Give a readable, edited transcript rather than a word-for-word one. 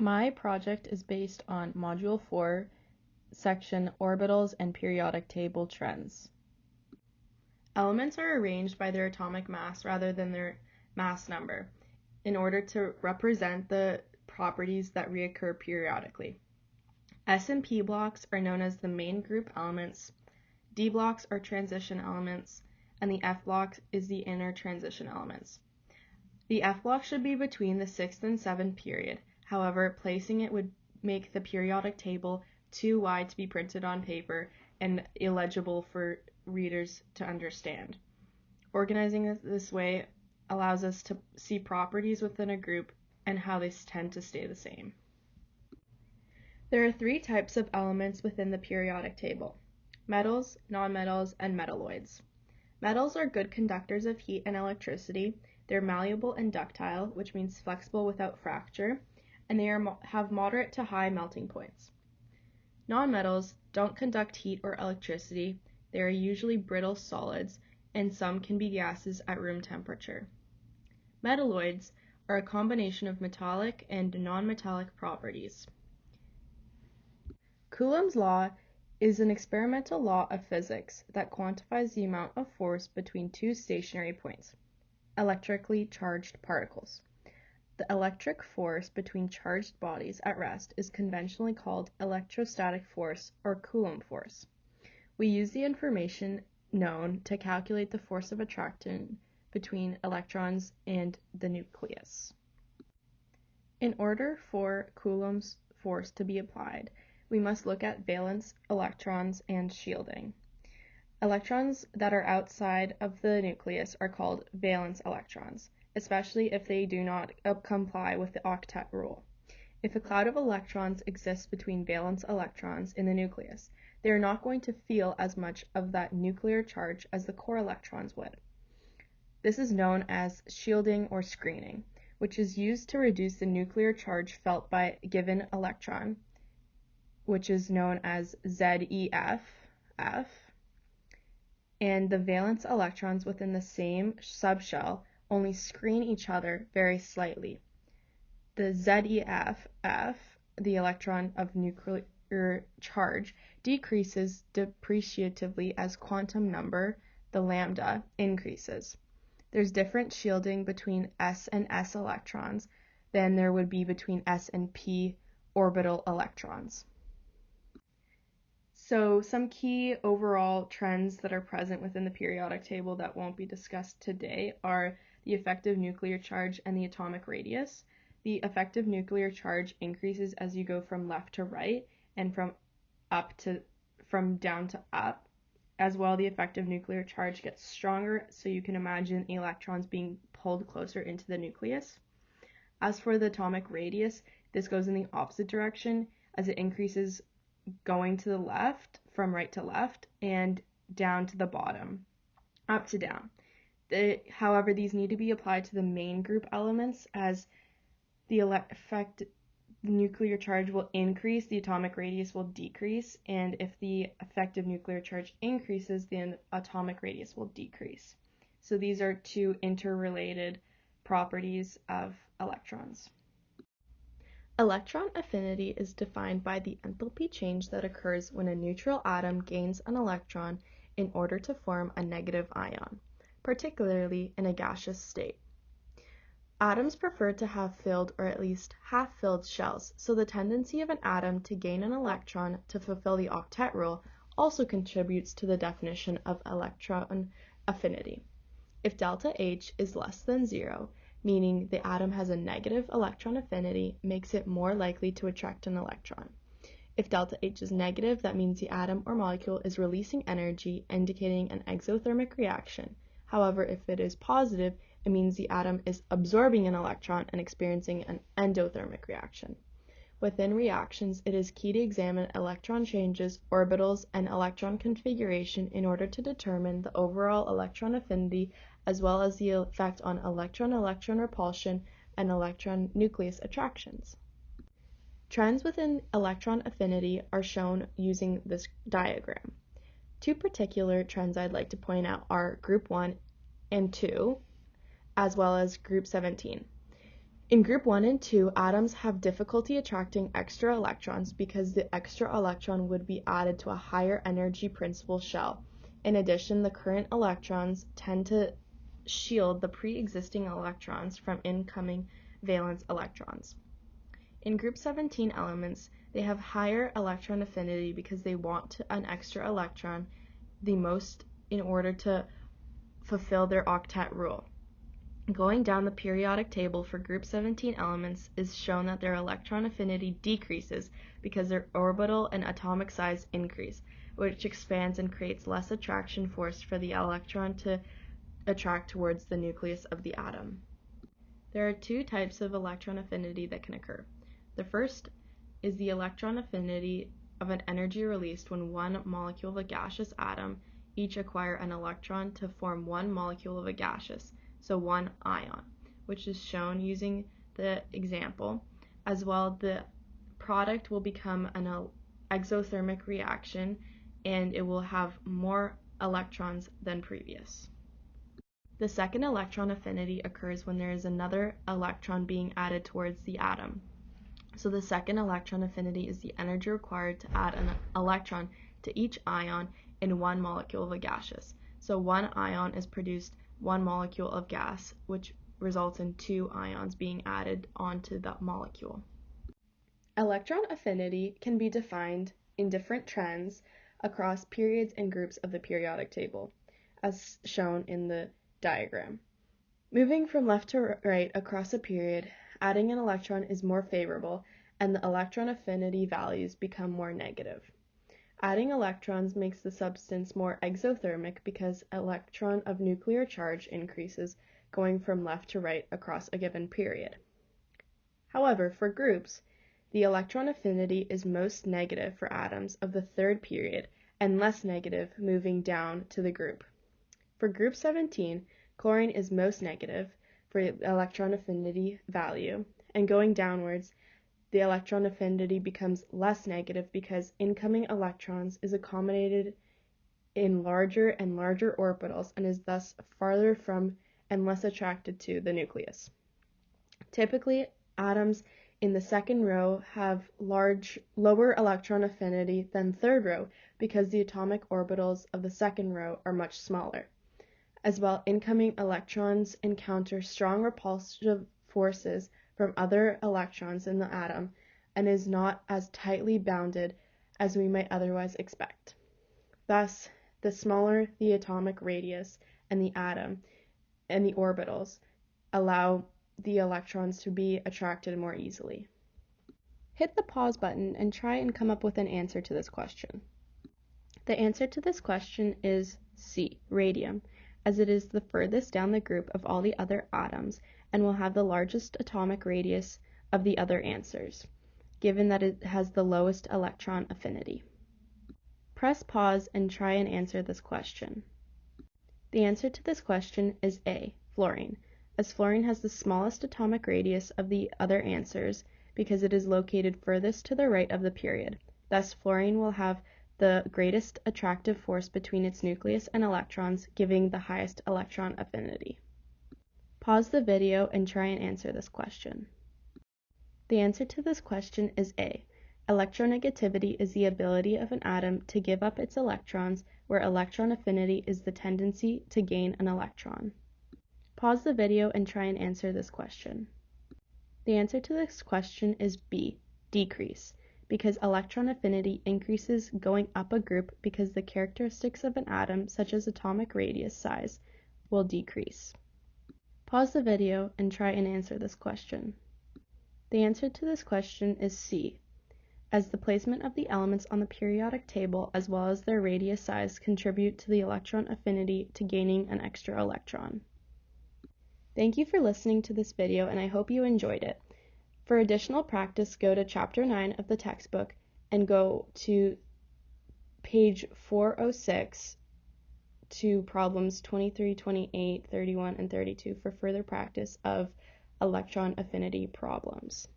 My project is based on Module 4, section Orbitals and Periodic Table Trends. Elements are arranged by their atomic mass rather than their mass number in order to represent the properties that reoccur periodically. S and P blocks are known as the main group elements, D blocks are transition elements, and the F block is the inner transition elements. The F block should be between the 6th and 7th period. However, placing it would make the periodic table too wide to be printed on paper and illegible for readers to understand. Organizing it this way allows us to see properties within a group and how they tend to stay the same. There are 3 types of elements within the periodic table: metals, nonmetals, and metalloids. Metals are good conductors of heat and electricity. They're malleable and ductile, which means flexible without fracture, and they have moderate to high melting points. Nonmetals don't conduct heat or electricity. They are usually brittle solids, and some can be gases at room temperature. Metalloids are a combination of metallic and non-metallic properties. Coulomb's law is an experimental law of physics that quantifies the amount of force between 2 stationary points, electrically charged particles. The electric force between charged bodies at rest is conventionally called electrostatic force or Coulomb force. We use the information known to calculate the force of attraction between electrons and the nucleus. In order for Coulomb's force to be applied, we must look at valence electrons and shielding. Electrons that are outside of the nucleus are called valence electrons, especially if they do not comply with the octet rule. If a cloud of electrons exists between valence electrons in the nucleus, they are not going to feel as much of that nuclear charge as the core electrons would. This is known as shielding or screening, which is used to reduce the nuclear charge felt by a given electron, which is known as ZEF, and the valence electrons within the same subshell only screen each other very slightly. The ZEF, the electron of nuclear charge, decreases depreciatively as quantum number, the lambda, increases. There's different shielding between s and s electrons than there would be between s and p orbital electrons. So some key overall trends that are present within the periodic table that won't be discussed today are the effective nuclear charge and the atomic radius. The effective nuclear charge increases as you go from left to right and from down to up. As well, the effective nuclear charge gets stronger, so you can imagine electrons being pulled closer into the nucleus. As for the atomic radius, this goes in the opposite direction as it increases going to the left, from right to left, and down to the bottom, up to down. However, these need to be applied to the main group elements as the nuclear charge will increase, the atomic radius will decrease, and if the effective nuclear charge increases, the atomic radius will decrease. So these are 2 interrelated properties of electrons. Electron affinity is defined by the enthalpy change that occurs when a neutral atom gains an electron in order to form a negative ion, particularly in a gaseous state. Atoms prefer to have filled or at least half-filled shells, so the tendency of an atom to gain an electron to fulfill the octet rule also contributes to the definition of electron affinity. If delta H is less than 0, meaning the atom has a negative electron affinity, makes it more likely to attract an electron. If delta H is negative, that means the atom or molecule is releasing energy, indicating an exothermic reaction. However, if it is positive, it means the atom is absorbing an electron and experiencing an endothermic reaction. Within reactions, it is key to examine electron changes, orbitals, and electron configuration in order to determine the overall electron affinity as well as the effect on electron-electron repulsion and electron-nucleus attractions. Trends within electron affinity are shown using this diagram. 2 particular trends I'd like to point out are group 1 and 2, as well as group 17. In group 1 and 2, atoms have difficulty attracting extra electrons because the extra electron would be added to a higher energy principal shell. In addition, the current electrons tend to shield the pre-existing electrons from incoming valence electrons. In group 17 elements, they have higher electron affinity because they want an extra electron the most in order to fulfill their octet rule. Going down the periodic table for group 17 elements is shown that their electron affinity decreases because their orbital and atomic size increase, which expands and creates less attraction force for the electron to attract towards the nucleus of the atom. There are two types of electron affinity that can occur. The first is the electron affinity of an energy released when one molecule of a gaseous atom each acquire an electron to form one molecule of a gaseous, so one ion, which is shown using the example. As well, the product will become an exothermic reaction and it will have more electrons than previous. The second electron affinity occurs when there is another electron being added towards the atom. So the second electron affinity is the energy required to add an electron to each ion in one molecule of a gaseous. So one ion is produced one molecule of gas, which results in two ions being added onto that molecule. Electron affinity can be defined in different trends across periods and groups of the periodic table, as shown in the diagram. Moving from left to right across a period, adding an electron is more favorable, and the electron affinity values become more negative. Adding electrons makes the substance more exothermic because electron of nuclear charge increases going from left to right across a given period. However, for groups, the electron affinity is most negative for atoms of the third period and less negative moving down to the group. For group 17, chlorine is most negative for the electron affinity value, and going downwards, the electron affinity becomes less negative because incoming electrons is accommodated in larger and larger orbitals and is thus farther from and less attracted to the nucleus. Typically, atoms in the second row have lower electron affinity than third row because the atomic orbitals of the second row are much smaller. As well, incoming electrons encounter strong repulsive forces from other electrons in the atom and is not as tightly bounded as we might otherwise expect. Thus, the smaller the atomic radius and the atom and the orbitals allow the electrons to be attracted more easily. Hit the pause button and try and come up with an answer to this question. The answer to this question is C, radium, as it is the furthest down the group of all the other atoms and will have the largest atomic radius of the other answers, given that it has the lowest electron affinity. Press pause and try and answer this question. The answer to this question is A, fluorine, as fluorine has the smallest atomic radius of the other answers because it is located furthest to the right of the period. Thus, fluorine will have the greatest attractive force between its nucleus and electrons, giving the highest electron affinity. Pause the video and try and answer this question. The answer to this question is A. Electronegativity is the ability of an atom to give up its electrons, where electron affinity is the tendency to gain an electron. Pause the video and try and answer this question. The answer to this question is B. Decrease, because electron affinity increases going up a group because the characteristics of an atom, such as atomic radius size, will decrease. Pause the video and try and answer this question. The answer to this question is C, as the placement of the elements on the periodic table as well as their radius size contribute to the electron affinity to gaining an extra electron. Thank you for listening to this video, and I hope you enjoyed it. For additional practice, go to Chapter 9 of the textbook and go to page 406 to problems 23, 28, 31, and 32 for further practice of electron affinity problems.